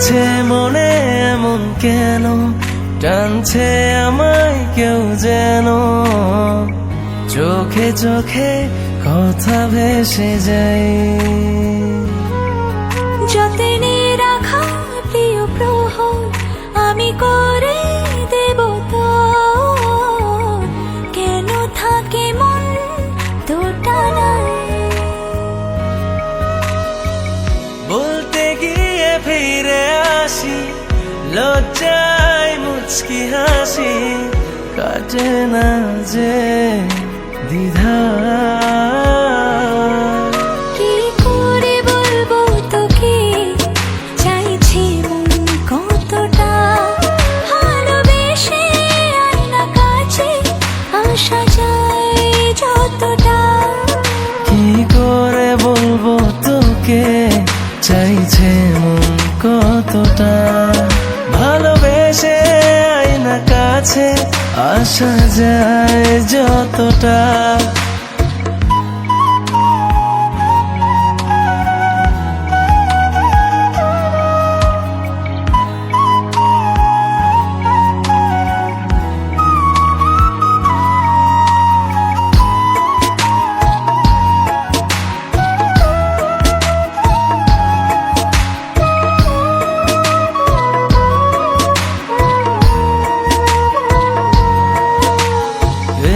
লাগছে মনে এমন কেন, টানছে আমায় কেউ যেন, চোখে চোখে কথা ভেসে যায়। যতনে রাখা প্রিয় প্রহর আমি করে দেব তো, কেন থাকে মন দোটানায়। বলতে গিয়ে ফিরে আসি, লজ্জায় মুচকি হাসি, কাটে না যে দ্বিধা। কি করে বলবো তোকে, চাইছি মন কতটা, ভালোবেসে আয়না কাছে আসা যায় যতটা। কি করে বলবো তোকে, চাইছে মন কতটা, ভালোবেসে আয়না কাছে আসা যায় যতটা।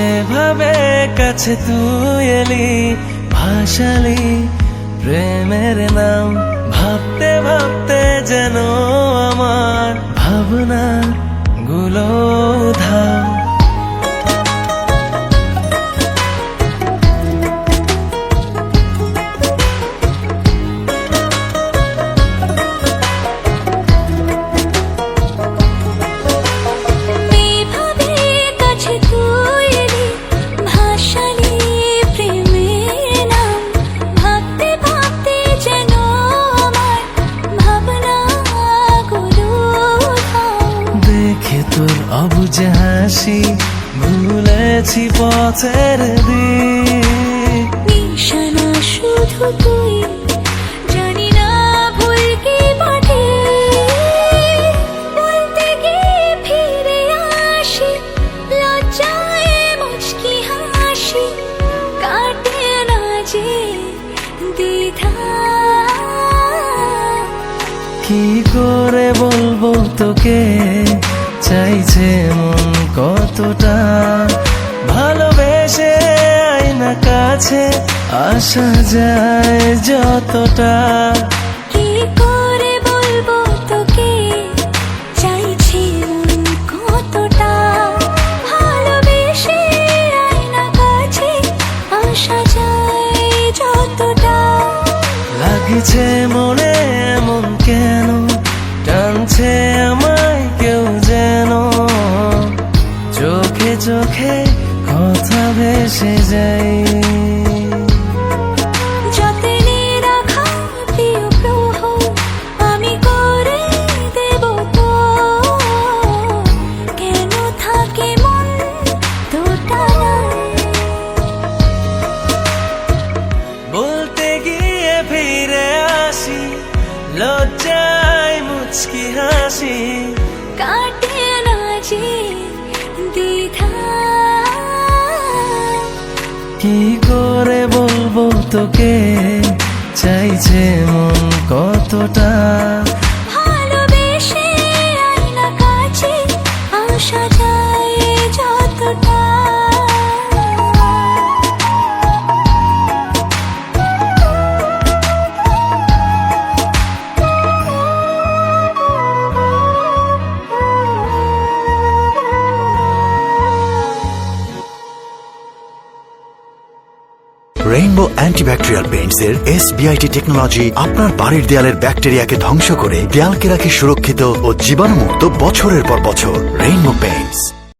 এভাবে কাছে তুই এলি, ভাসালি প্রেমের নাম, ভাবতে ভাবতে যেন আমার ভাবনা গুলো ধাও। এভাবে কাছে তুই এলি, ভাসালি প্রেমের নাম, ভাবতে ভাবতে যেন আমার ভাবনাগুলো ধাও। দেখে তোর অবুঝ হাসি, ভুলেছি পথের দিক। নিশানা শুধু তুই, জানি না ভুল কি বাটে, বলতে গিয়ে ফিরে আসি, লজ্জায় মুচকি হাসি, কাটে না যে দ্বিধা। কি করে বলবো তোকে, চাইছে মন কতটা, ভালোবেসে আয়না কাছে আসা যায় যতটা। কি করে বলবো তোকে, চাইছি মন কতটা, ভালোবেসে আয়না কাছে আসা যায় যতটা। লাগছে মনে এমন কেন, টানছে আমায় কেউ যেন, চোখে চোখে কথা ভেসে যায়। যতনে রাখা প্রিয় প্রহর আমি করে দেব তো, কেন থাকে মন দোটানায়। বলতে গিয়ে ফিরে আসি, লজ্জায় মুচকি হাসি, কাটে না যে দ্বিধা। কি করে বলবো তোকে, চাইছে মন কতটা, ভালোবেসে আয়না কাছে আসা যায় যতটা। রেইনবো অ্যান্টিব্যাকটেরিয়াল পেইন্টস এর SBIT টেকনোলজি আপনার বাড়ির দেয়ালের ব্যাকটেরিয়াকে ধ্বংস করে দেয়ালকে রাখে সুরক্ষিত ও জীবাণুমুক্ত বছরের পর বছর। Rainbow Paints.